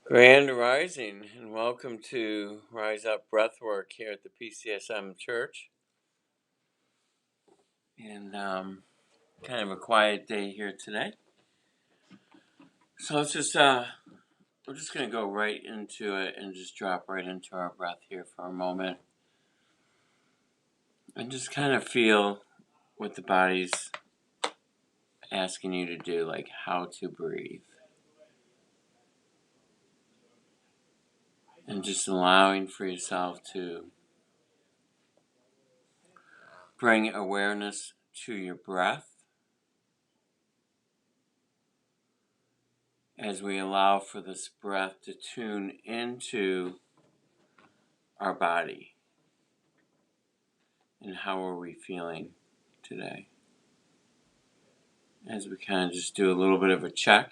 Grand Rising, and welcome to Rise Up Breathwork here at the PCSM Church. And kind of a quiet day here today. So let's just, we're just going to go right into it and just drop right into our breath here for a moment. And just kind of feel what the body's asking you to do, like how to breathe. And just allowing for yourself to bring awareness to your breath as we allow for this breath to tune into our body. And how are we feeling today? As we kind of just do a little bit of a check.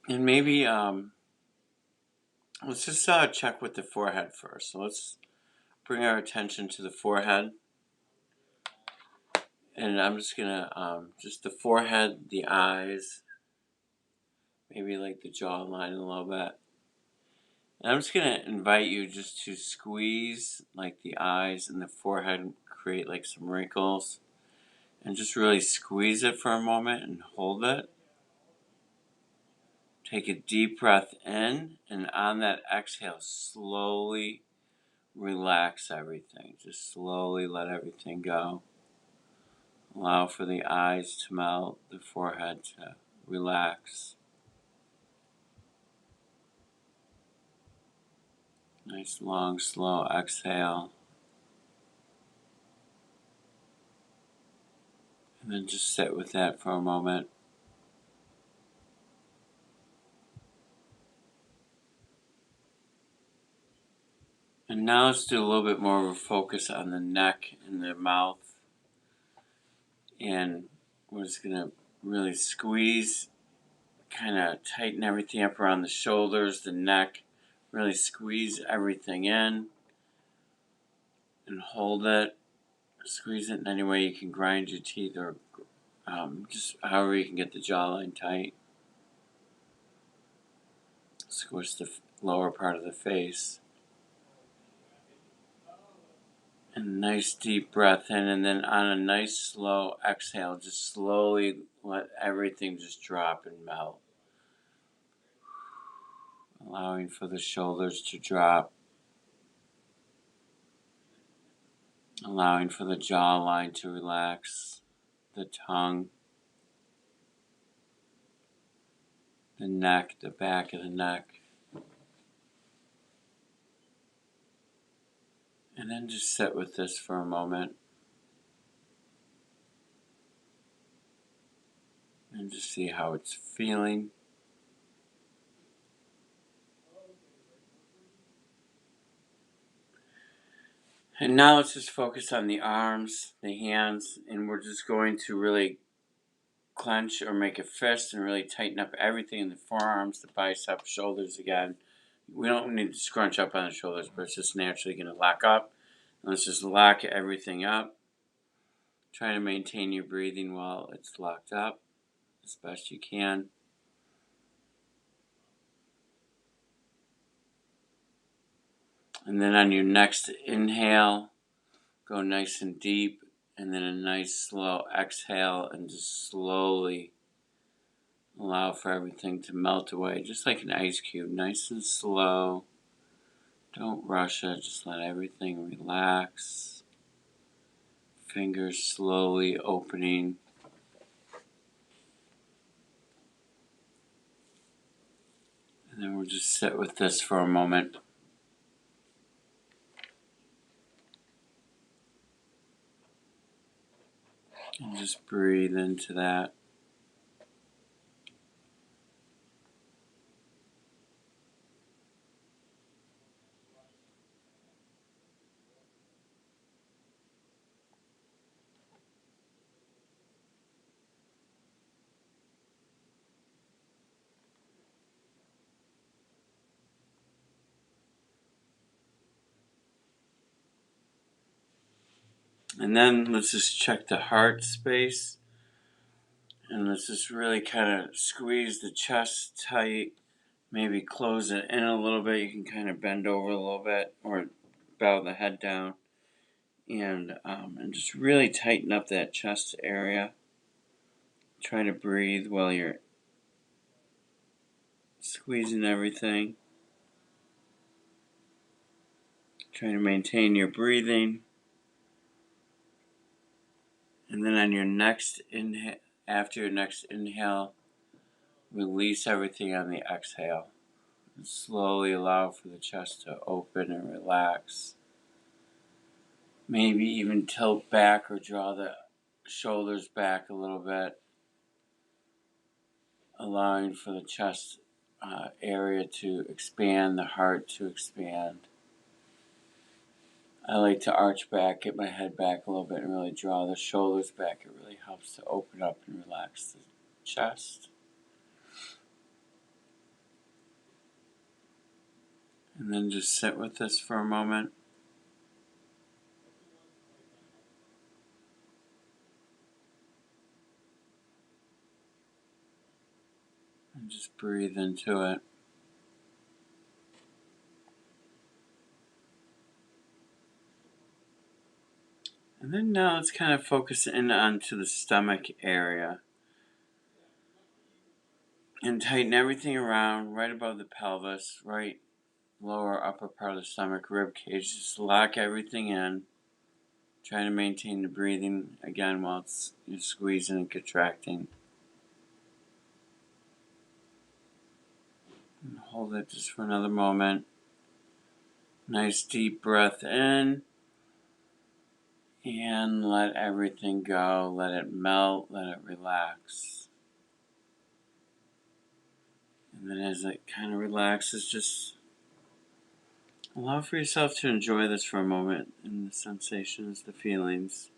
And maybe let's just check with the forehead first. So let's bring our attention to the forehead. And I'm just going to, just the forehead, the eyes, maybe like the jawline a little bit. And I'm just going to invite you just to squeeze like the eyes and the forehead, create like some wrinkles. And just really squeeze it for a moment and hold it. Take a deep breath in, and on that exhale, slowly relax everything. Just slowly let everything go. Allow for the eyes to melt, the forehead to relax. Nice, long, slow exhale. And then just sit with that for a moment. And now let's do a little bit more of a focus on the neck and the mouth. And we're just going to really squeeze, kind of tighten everything up around the shoulders, the neck. Really squeeze everything in and hold it. Squeeze it in any way you can, grind your teeth, or just however you can get the jawline tight. Squish the lower part of the face. And a nice deep breath in, and then on a nice slow exhale, just slowly let everything just drop and melt. Allowing for the shoulders to drop. Allowing for the jawline to relax. The tongue. The neck, the back of the neck. And then just sit with this for a moment. And just see how it's feeling. And now let's just focus on the arms, the hands, and we're just going to really clench or make a fist and really tighten up everything in the forearms, the biceps, shoulders again. We don't need to scrunch up on the shoulders, but it's just naturally going to lock up. And let's just lock everything up. Try to maintain your breathing while it's locked up as best you can. And then on your next inhale, go nice and deep, and then a nice slow exhale, and just slowly allow for everything to melt away, just like an ice cube, nice and slow. Don't rush it, just let everything relax. Fingers slowly opening. And then we'll just sit with this for a moment. And just breathe into that. And then let's just check the heart space. And let's just really kind of squeeze the chest tight. Maybe close it in a little bit. You can kind of bend over a little bit or bow the head down. And just really tighten up that chest area. Try to breathe while you're squeezing everything. Try to maintain your breathing. And then on your next inhale, after your next inhale, release everything on the exhale. And slowly allow for the chest to open and relax. Maybe even tilt back or draw the shoulders back a little bit, allowing for the chest area to expand, the heart to expand. I like to arch back, get my head back a little bit, and really draw the shoulders back. It really helps to open up and relax the chest. And then just sit with this for a moment. And just breathe into it. And then now let's kind of focus in onto the stomach area. And tighten everything around right above the pelvis, right lower upper part of the stomach, rib cage. Just lock everything in. Try to maintain the breathing again while you're squeezing and contracting. And hold it just for another moment. Nice deep breath in. And let everything go. Let it melt. Let it relax. And then as it kind of relaxes, just allow for yourself to enjoy this for a moment. And the sensations, the feelings.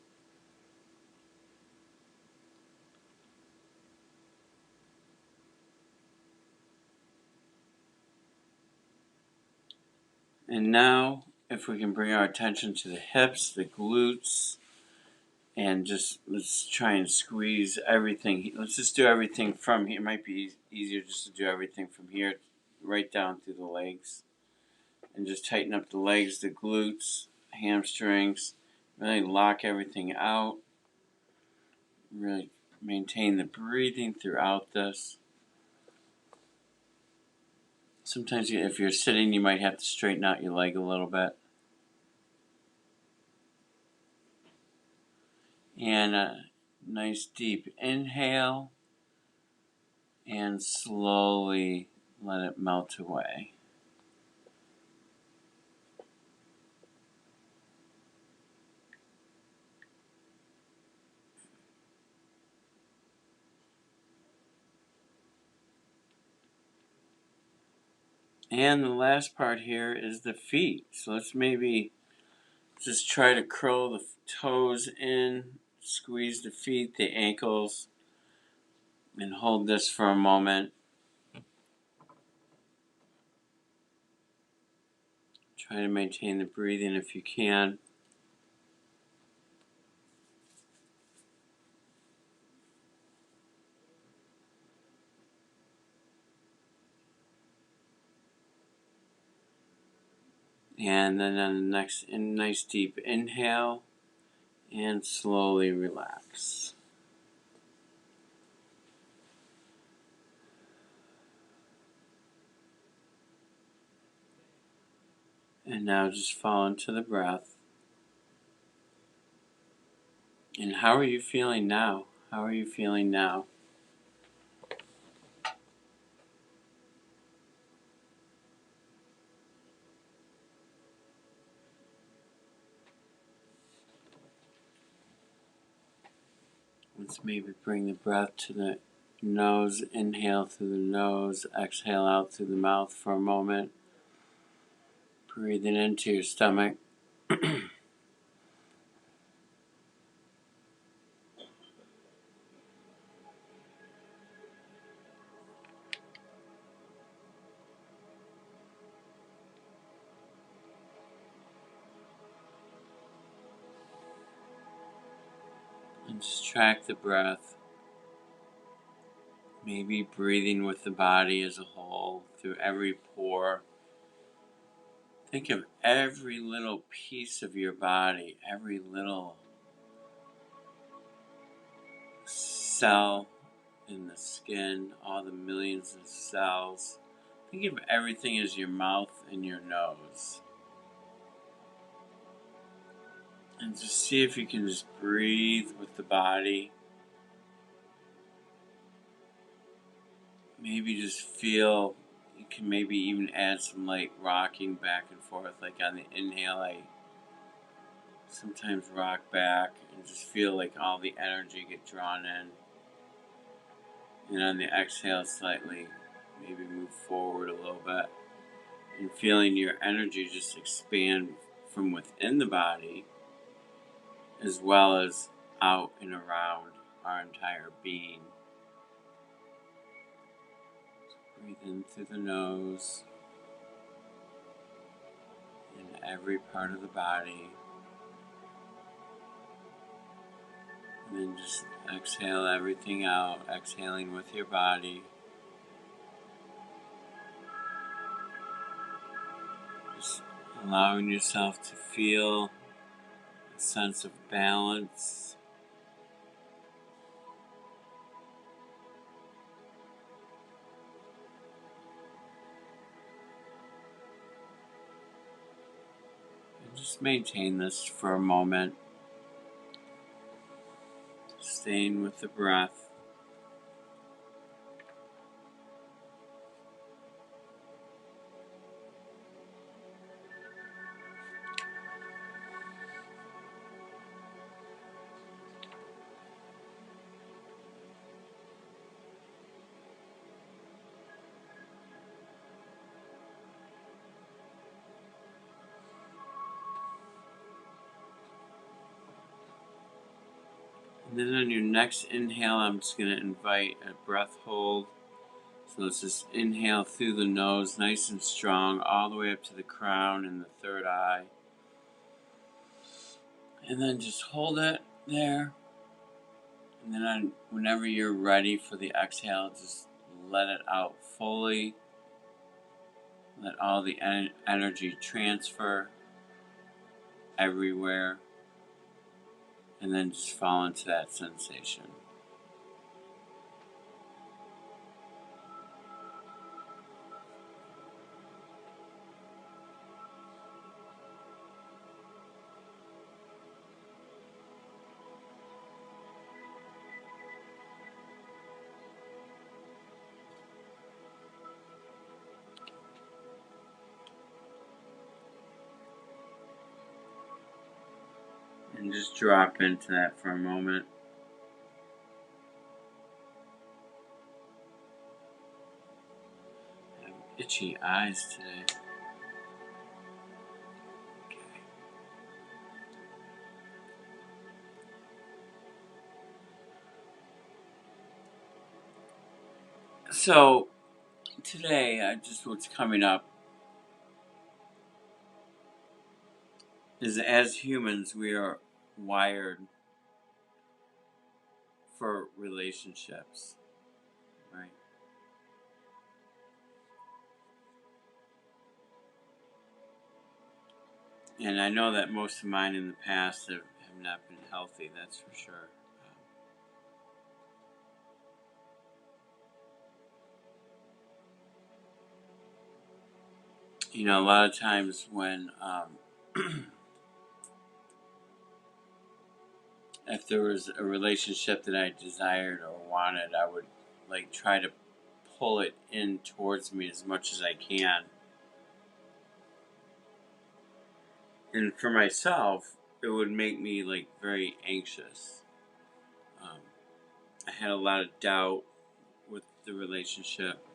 And now, if we can bring our attention to the hips, the glutes, and just let's try and squeeze everything. Let's just do everything from here. It might be easier just to do everything from here right down through the legs. And just tighten up the legs, the glutes, hamstrings. Really lock everything out. Really maintain the breathing throughout this. Sometimes if you're sitting, you might have to straighten out your leg a little bit. And a nice deep inhale. And slowly let it melt away. And the last part here is the feet. So let's maybe just try to curl the toes in, squeeze the feet, the ankles, and hold this for a moment. Try to maintain the breathing if you can. And then on the next nice deep inhale, and slowly relax. And now just fall into the breath. And how are you feeling now? How are you feeling now? Let's maybe bring the breath to the nose. Inhale through the nose, exhale out through the mouth for a moment. Breathing into your stomach. And just track the breath. Maybe breathing with the body as a whole through every pore. Think of every little piece of your body, every little cell in the skin, all the millions of cells. Think of everything as your mouth and your nose. And just see if you can just breathe with the body. Maybe just feel, you can maybe even add some light rocking back and forth. Like on the inhale, I sometimes rock back and just feel like all the energy get drawn in. And on the exhale, slightly maybe move forward a little bit. And feeling your energy just expand from within the body as well as out and around our entire being. Breathe in through the nose in every part of the body. And then just exhale everything out, exhaling with your body. Just allowing yourself to feel a sense of balance. And just maintain this for a moment. Staying with the breath. And then on your next inhale, I'm just going to invite a breath hold. So let's just inhale through the nose, nice and strong, all the way up to the crown and the third eye. And then just hold it there. And then whenever you're ready for the exhale, just let it out fully. Let all the energy transfer everywhere. And then just fall into that sensation. And just drop into that for a moment. I have itchy eyes today. Okay. So today, just what's coming up is as humans, we are wired for relationships, right? And I know that most of mine in the past have not been healthy, that's for sure. A lot of times when, if there was a relationship that I desired or wanted, I would like try to pull it in towards me as much as I can. And for myself, it would make me like very anxious. I had a lot of doubt with the relationship.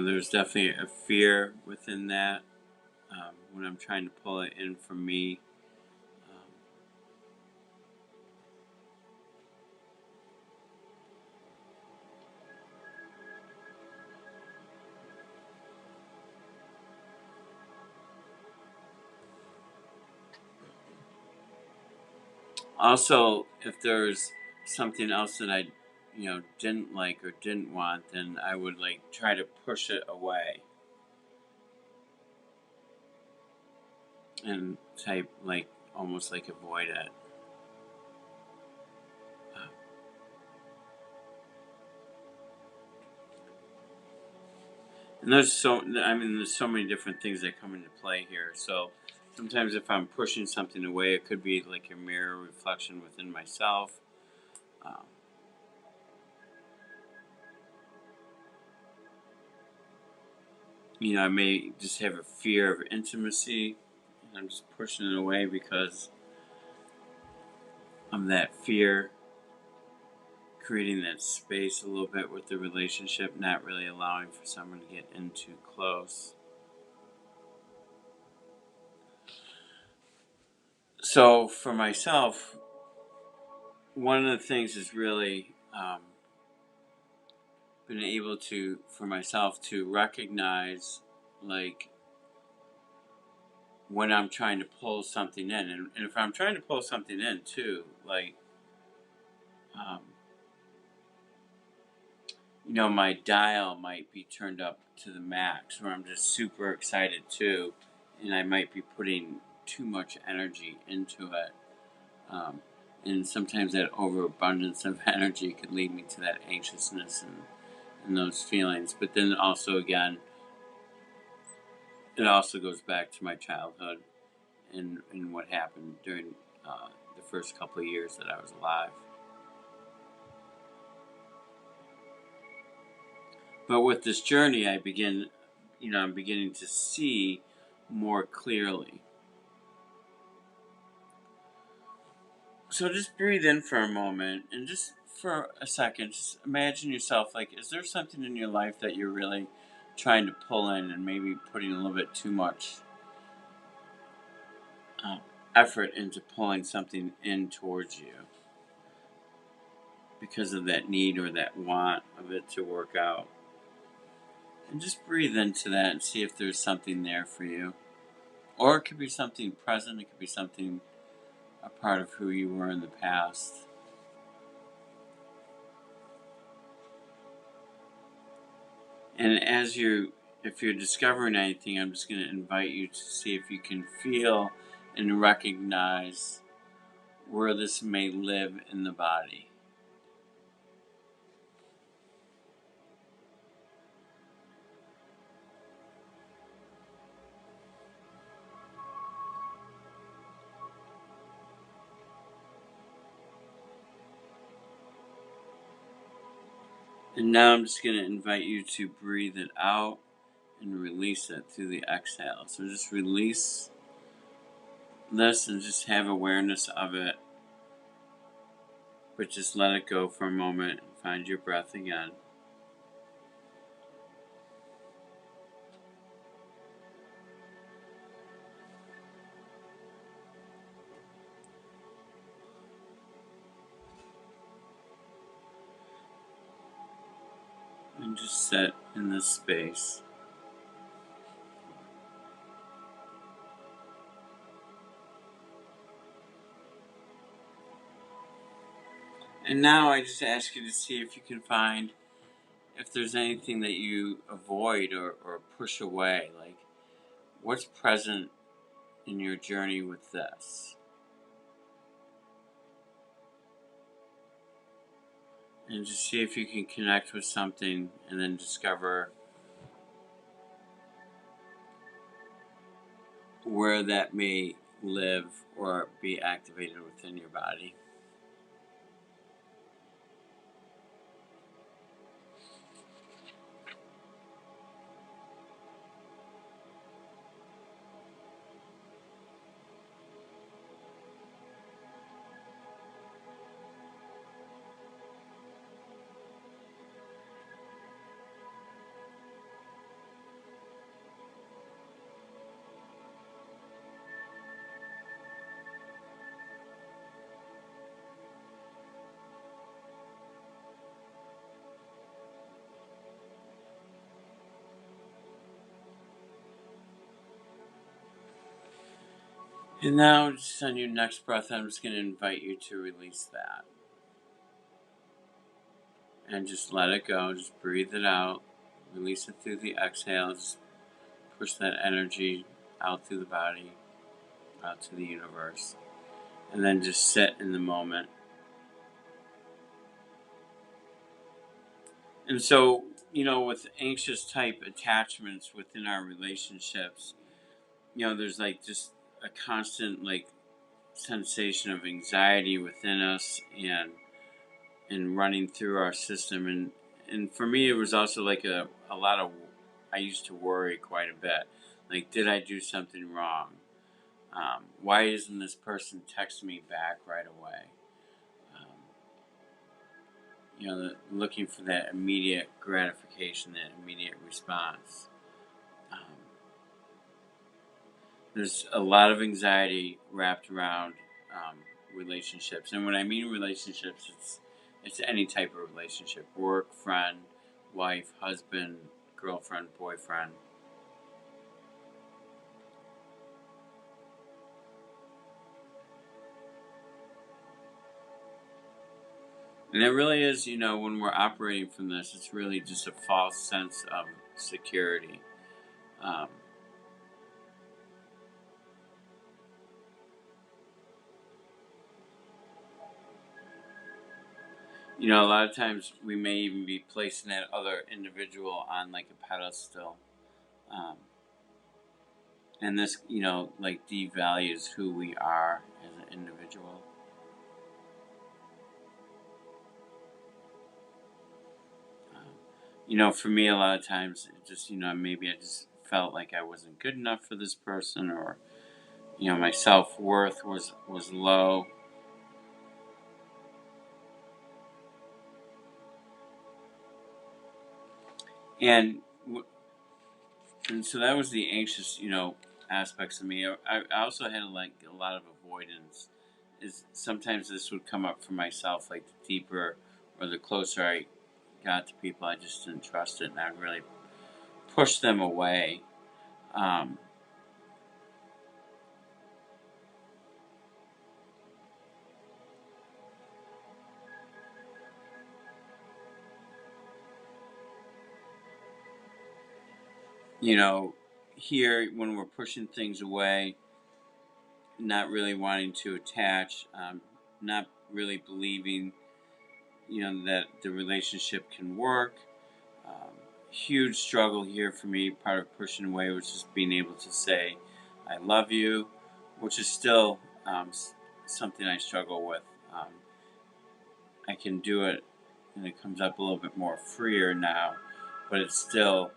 There's definitely a fear within that when I'm trying to pull it in from me. Also, if there's something else that I, didn't like or didn't want, then I would like try to push it away and type like almost like avoid it. And there's so many different things that come into play here. So sometimes if I'm pushing something away, it could be like a mirror reflection within myself. Um, I may just have a fear of intimacy, and I'm just pushing it away because of that fear, creating that space a little bit with the relationship, not really allowing for someone to get in too close. So for myself, one of the things is really been able to, for myself, to recognize like when I'm trying to pull something in, and if I'm trying to pull something in too, like um, my dial might be turned up to the max, where I'm just super excited too, and I might be putting too much energy into it. And sometimes that overabundance of energy could lead me to that anxiousness and those feelings. But then also, again, it also goes back to my childhood and what happened during the first couple of years that I was alive. But with this journey, I'm beginning to see more clearly. So just breathe in for a moment and just for a second, just imagine yourself like, is there something in your life that you're really trying to pull in and maybe putting a little bit too much uh, effort into pulling something in towards you because of that need or that want of it to work out? And just breathe into that and see if there's something there for you. Or it could be something present, it could be something a part of who you were in the past. And if you're discovering anything, I'm just going to invite you to see if you can feel and recognize where this may live in the body. And now I'm just going to invite you to breathe it out and release it through the exhale. So just release this and just have awareness of it, but just let it go for a moment and find your breath again. And just sit in this space. And now I just ask you to see if you can find if there's anything that you avoid or push away. Like, what's present in your journey with this? And just see if you can connect with something and then discover where that may live or be activated within your body. And now, just on your next breath, I'm just going to invite you to release that. And just let it go. Just breathe it out. Release it through the exhale. Just push that energy out through the body, out to the universe. And then just sit in the moment. And so, with anxious type attachments within our relationships, there's like just a constant like sensation of anxiety within us and running through our system. And for me, it was also like a lot of, I used to worry quite a bit. Like, did I do something wrong? Why isn't this person texting me back right away? Looking for that immediate gratification, that immediate response. Um, there's a lot of anxiety wrapped around relationships, and when I mean relationships, it's any type of relationship: work, friend, wife, husband, girlfriend, boyfriend. And it really is, when we're operating from this, it's really just a false sense of security. Um, a lot of times we may even be placing that other individual on like a pedestal. Um, and this, like devalues who we are as an individual. For me, a lot of times, it just, maybe I just felt like I wasn't good enough for this person, or, my self-worth was low. And and so that was the anxious, aspects of me. I also had like a lot of avoidance. Is sometimes this would come up for myself, like the deeper or the closer I got to people, I just didn't trust it, and I really pushed them away. Um, you know, Here when we're pushing things away, not really wanting to attach, not really believing, that the relationship can work. Um, Huge struggle here for me. Part of pushing away was just being able to say, "I love you," which is still something I struggle with. Um, I can do it, and it comes up a little bit more freer now, but it's still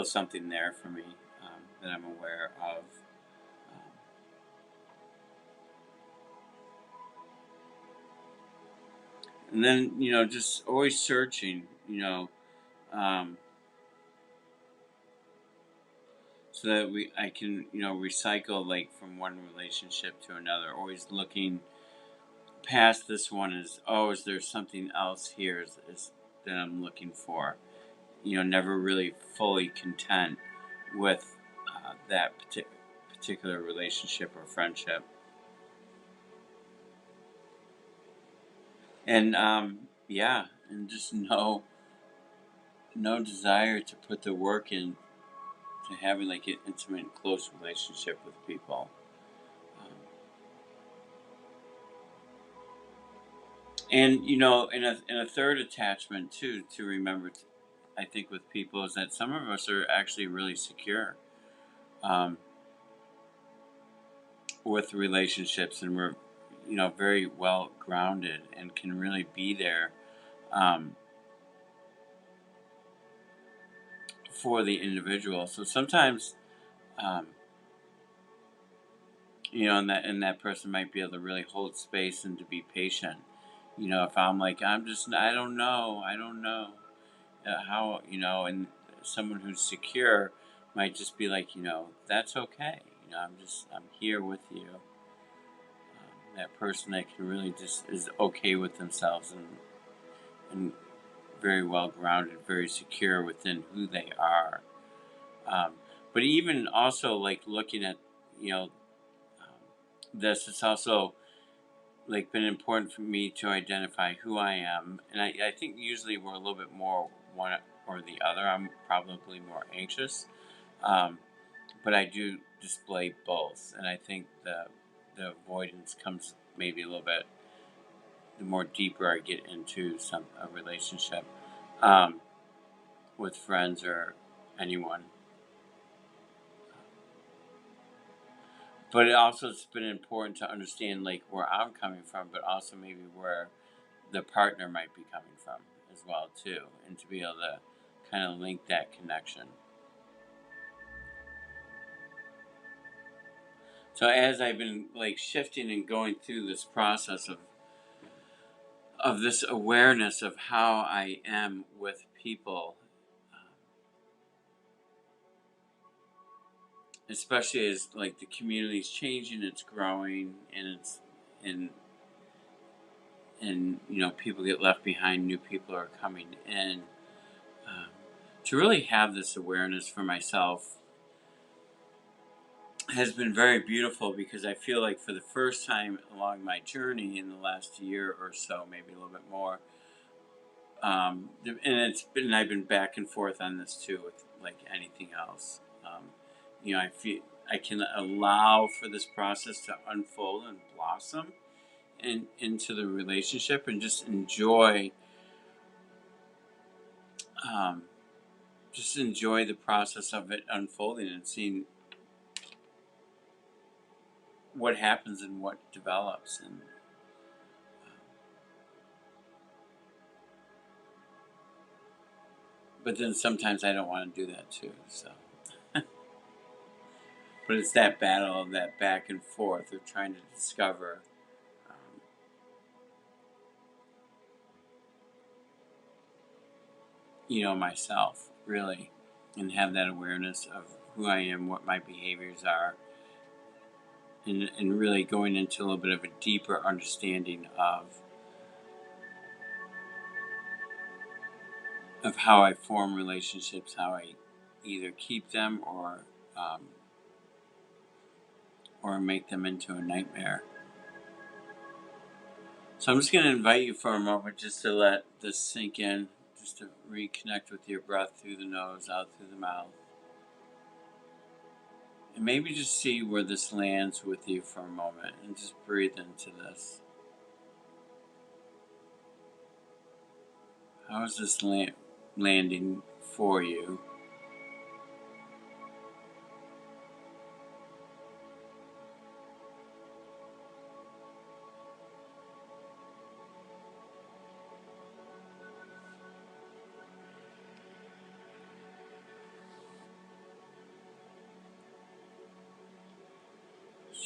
something there for me that I'm aware of. Um, and then just always searching, um, so that I can recycle like from one relationship to another. Always looking past this one is there something else here that I'm looking for? Never really fully content with that particular relationship or friendship. And yeah, and just no desire to put the work in to having like an intimate, close relationship with people. Um, and in a third attachment too to remember, I think with people is that some of us are actually really secure um, with relationships, and we're very well grounded and can really be there um, for the individual. So sometimes. Um, and that person might be able to really hold space and to be patient. If I'm like, I don't know how, and someone who's secure might just be like, that's okay. I'm here with you. That person that can really just is okay with themselves and very well grounded, very secure within who they are. Um, but even also like looking at, you know, this, it's also like been important for me to identify who I am, and I think usually we're a little bit more one or the other. I'm probably more anxious, um, but I do display both, and I think the avoidance comes maybe a little bit the more deeper I get into a relationship um, with friends or anyone. But it also it's been important to understand like where I'm coming from, but also maybe where the partner might be coming from as well too, and to be able to kind of link that connection. So as I've been like shifting and going through this process of this awareness of how I am with people, especially as like the community's changing, it's growing, and people get left behind, new people are coming in. Um, to really have this awareness for myself has been very beautiful because I feel like for the first time along my journey in the last year or so, maybe a little bit more, and I've been back and forth on this too with like anything else. I feel I can allow for this process to unfold and blossom into the relationship and um, just enjoy the process of it unfolding and seeing what happens and what develops. But then sometimes I don't want to do that too. So, but it's that battle of that back and forth of trying to discover, um, myself really, and have that awareness of who I am, what my behaviors are, and really going into a little bit of a deeper understanding of how I form relationships, how I either keep them um, or make them into a nightmare. So I'm just going to invite you for a moment just to let this sink in, just to reconnect with your breath through the nose, out through the mouth. And maybe just see where this lands with you for a moment and just breathe into this. How is this landing for you?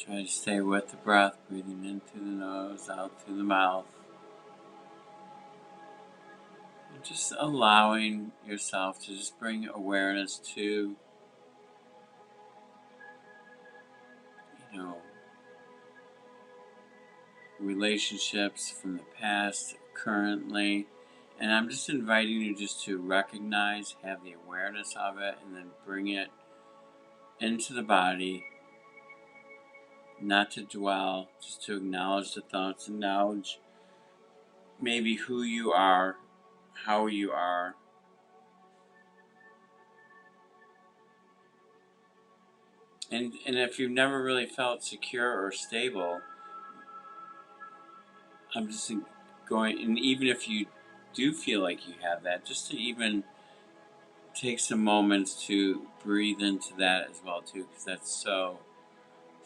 Try to stay with the breath, breathing in through the nose, out through the mouth. And just allowing yourself to just bring awareness to, you know, relationships from the past, currently. And I'm just inviting you just to recognize, have the awareness of it, and then bring it into the body. Not to dwell, just to acknowledge the thoughts, acknowledge maybe who you are, how you are. And if you've never really felt secure or stable, I'm just going, and even if you do feel like you have that, just to even take some moments to breathe into that as well too, because that's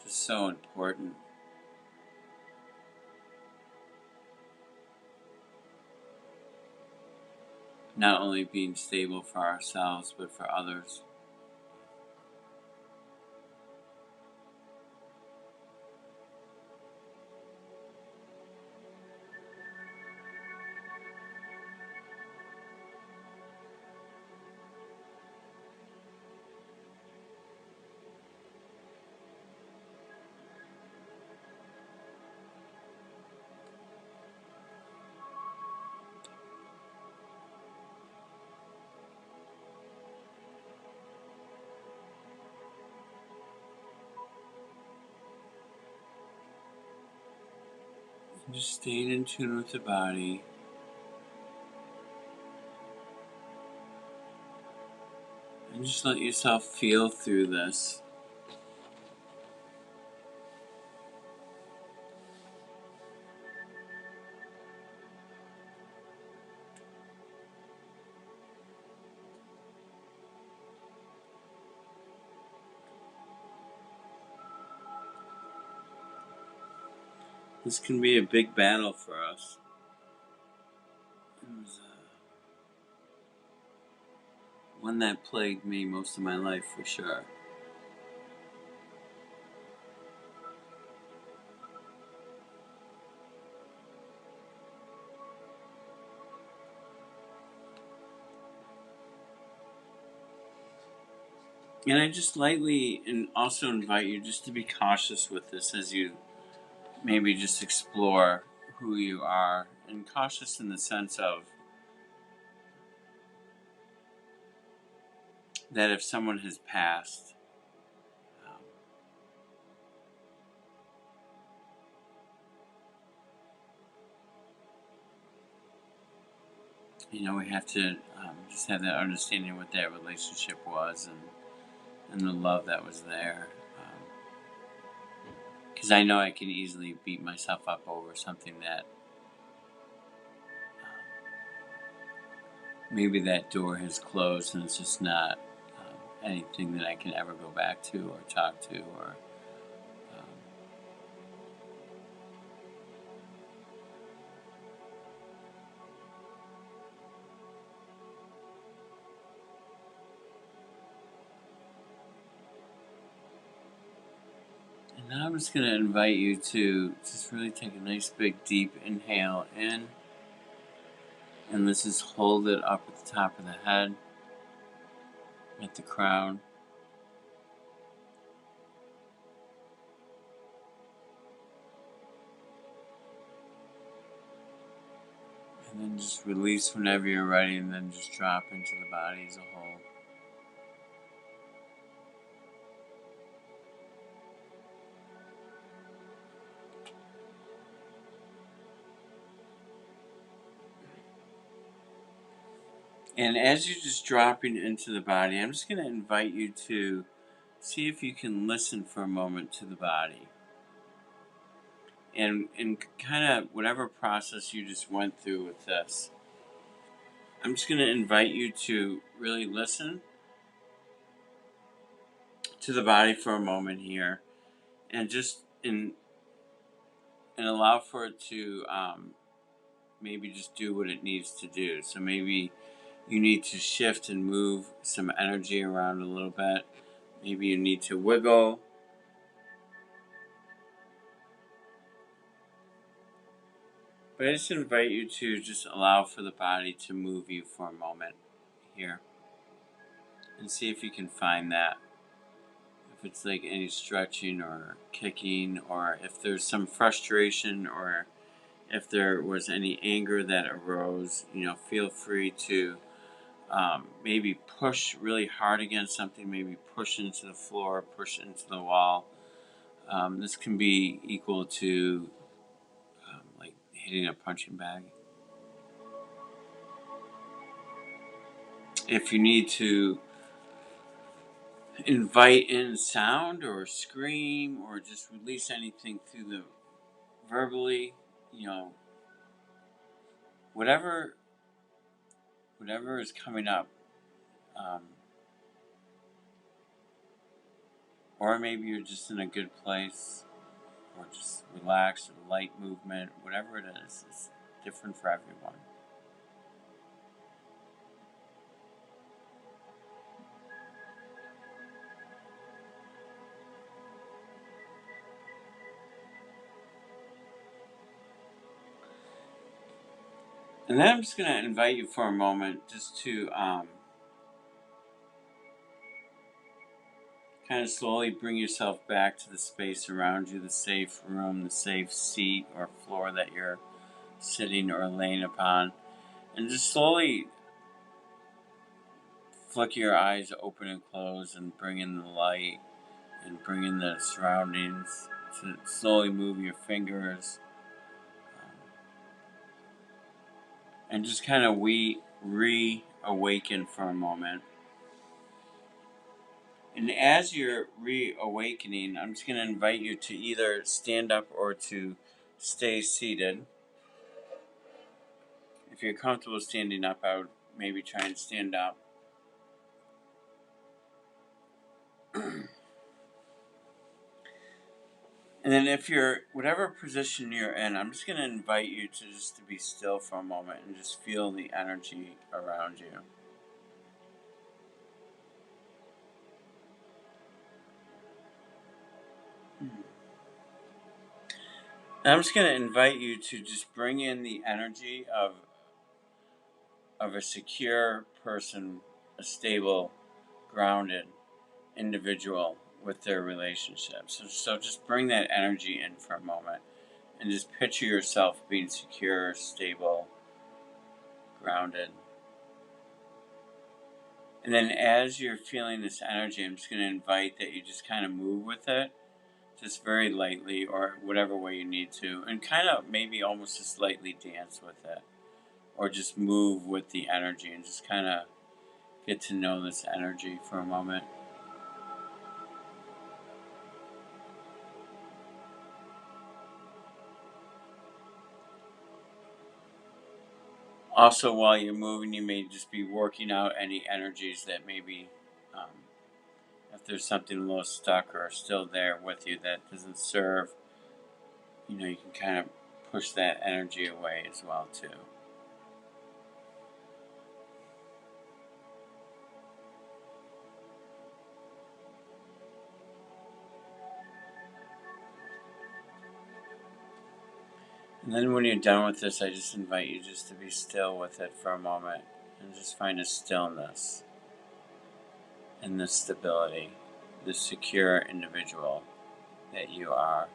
just so important. Not only being stable for ourselves, but for others. Just staying in tune with the body. And just let yourself feel through this. This can be a big battle for us. It was one that plagued me most of my life, for sure. And I just lightly and also invite you just to be cautious with this as you maybe just explore who you are, and cautious in the sense of that if someone has passed, um, we have to just have that understanding of what that relationship was, and the love that was there. Because I know I can easily beat myself up over something that maybe that door has closed and it's just not anything that I can ever go back to or talk to or. Um, and now I'm just going to invite you to just really take a nice big deep inhale in, and let's just hold it up at the top of the head, at the crown. And then just release whenever you're ready, and then just drop into the body as a whole. And as you're just dropping into the body, I'm just going to invite you to see if you can listen for a moment to the body. And kind of whatever process you just went through with this, I'm just going to invite you to really listen to the body for a moment here, and just and allow for it to maybe just do what it needs to do. So maybe you need to shift and move some energy around a little bit. Maybe you need to wiggle. But I just invite you to just allow for the body to move you for a moment here, and see if you can find that. If it's like any stretching or kicking, or if there's some frustration, or if there was any anger that arose, feel free to maybe push really hard against something, maybe push into the floor, push into the wall. This can be equal to like hitting a punching bag. If you need to invite in sound or scream or just release anything through the verbally, whatever is coming up, um, or maybe you're just in a good place, or just relaxed, or light movement, whatever it is, it's different for everyone. And then I'm just going to invite you for a moment just to kind of slowly bring yourself back to the space around you, the safe room, the safe seat or floor that you're sitting or laying upon. And just slowly flick your eyes open and close and bring in the light and bring in the surroundings. To slowly move your fingers, and just kind of reawaken for a moment. And as you're reawakening, I'm just going to invite you to either stand up or to stay seated. If you're comfortable standing up, I would maybe try and stand up. And then if you're, whatever position you're in, I'm just going to invite you to just to be still for a moment and just feel the energy around you. And I'm just going to invite you to just bring in the energy of a secure person, a stable, grounded individual with their relationships. So just bring that energy in for a moment and just picture yourself being secure, stable, grounded. And then as you're feeling this energy, I'm just going to invite that you just kind of move with it, just very lightly or whatever way you need to, and kind of maybe almost just lightly dance with it, or just move with the energy and just kind of get to know this energy for a moment. Also, while you're moving, you may just be working out any energies that maybe, if there's something a little stuck or still there with you that doesn't serve, you can kind of push that energy away as well too. And then when you're done with this, I just invite you just to be still with it for a moment and just find a stillness and the stability, the secure individual that you are.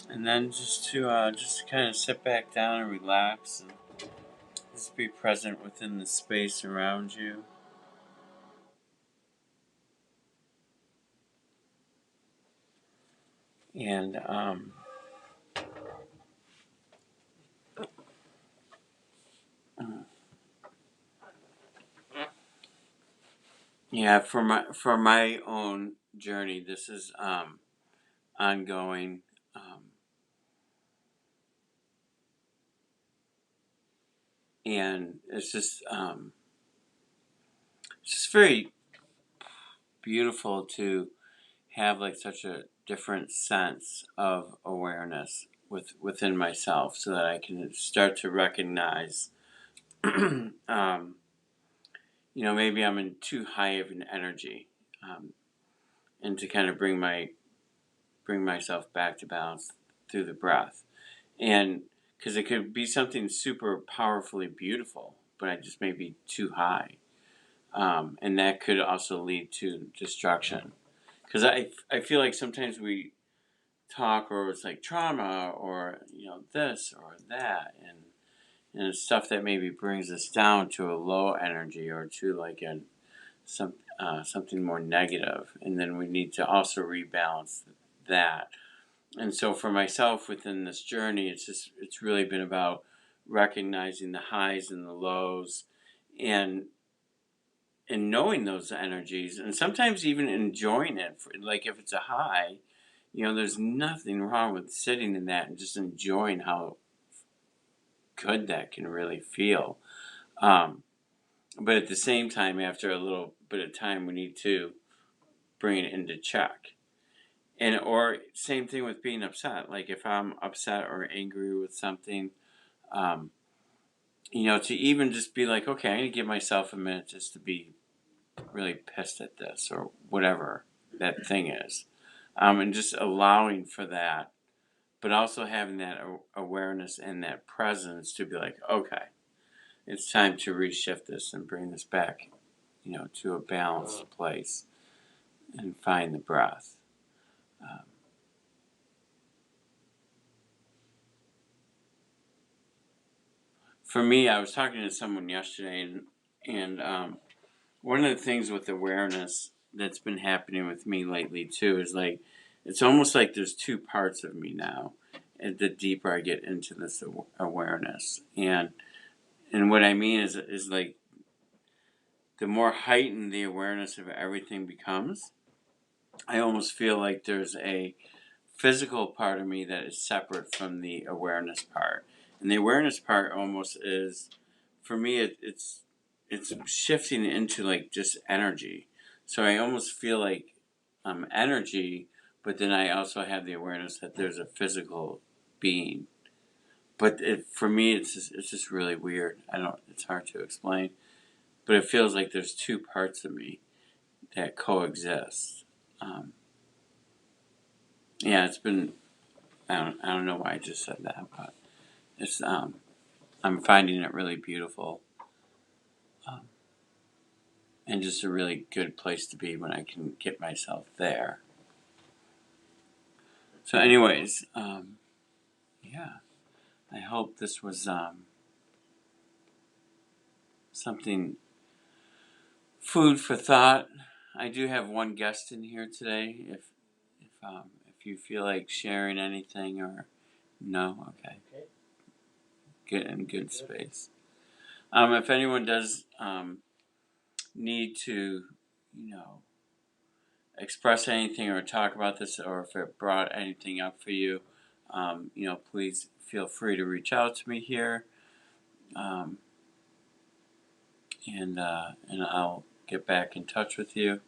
And then just to just kind of sit back down and relax and just be present within the space around you. And yeah, for my own journey, this is ongoing. And it's just very beautiful to have like such a different sense of awareness within myself, so that I can start to recognize, maybe I'm in too high of an energy, and to kind of bring myself back to balance through the breath, and because it could be something super powerfully beautiful, but I just may be too high, and that could also lead to destruction. Because I feel like sometimes we talk, or it's like trauma, or this or that, and it's stuff that maybe brings us down to a low energy, or to like something more negative, and then we need to also rebalance that. And so for myself within this journey, it's really been about recognizing the highs and the lows, and knowing those energies, and sometimes even enjoying it. Like if it's a high, there's nothing wrong with sitting in that and just enjoying how good that can really feel. But at the same time, after a little bit of time, we need to bring it into check. And or same thing with being upset. Like if I'm upset or angry with something, to even just be like, okay, I need to give myself a minute just to be really pissed at this or whatever that thing is, and just allowing for that, but also having that awareness and that presence to be like, okay, it's time to reshift this and bring this back, to a balanced place and find the breath. For me, I was talking to someone yesterday, and one of the things with awareness that's been happening with me lately too is like, it's almost like there's two parts of me now. And the deeper I get into this awareness, and what I mean is like, the more heightened the awareness of everything becomes, I almost feel like there's a physical part of me that is separate from the awareness part. And the awareness part almost is, for me, it's shifting into like just energy. So I almost feel like I'm energy, but then I also have the awareness that there's a physical being. But for me, it's just really weird. It's hard to explain, but it feels like there's two parts of me that coexist. Um, yeah, it's been. I don't know why I just said that, but it's I'm finding it really beautiful, um, and just a really good place to be when I can get myself there. So, anyways, yeah, I hope this was something, food for thought. I do have one guest in here today. If you feel like sharing anything, or no, okay, good space. If anyone does need to, you know, express anything or talk about this, or if it brought anything up for you, please feel free to reach out to me here, um, and I'll get back in touch with you.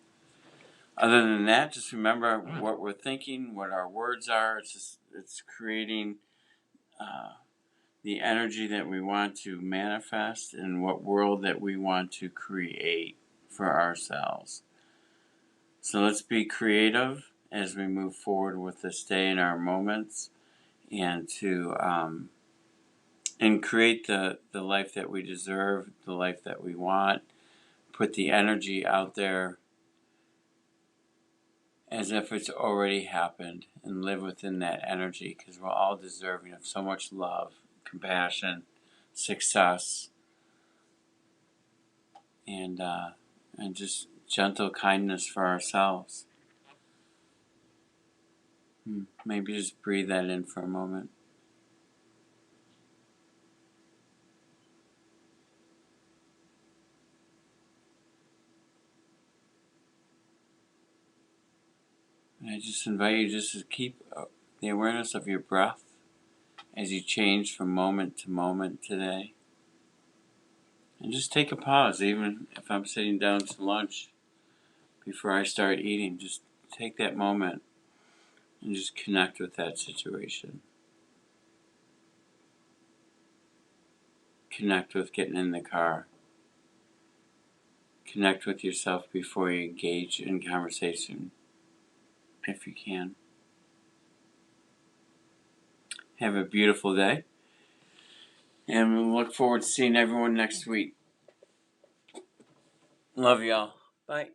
Other than that, just remember what we're thinking, what our words are. It's creating the energy that we want to manifest, and what world that we want to create for ourselves. So let's be creative as we move forward with this day in our moments, and to and create the life that we deserve, the life that we want. Put the energy out there as if it's already happened, and live within that energy, because we're all deserving of so much love, compassion, success, and just gentle kindness for ourselves. Maybe just breathe that in for a moment. And I just invite you just to keep the awareness of your breath as you change from moment to moment today. And just take a pause, even if I'm sitting down to lunch, before I start eating. Just take that moment and just connect with that situation. Connect with getting in the car. Connect with yourself before you engage in conversation, if you can. Have a beautiful day, and we'll look forward to seeing everyone next week. Love y'all. Bye.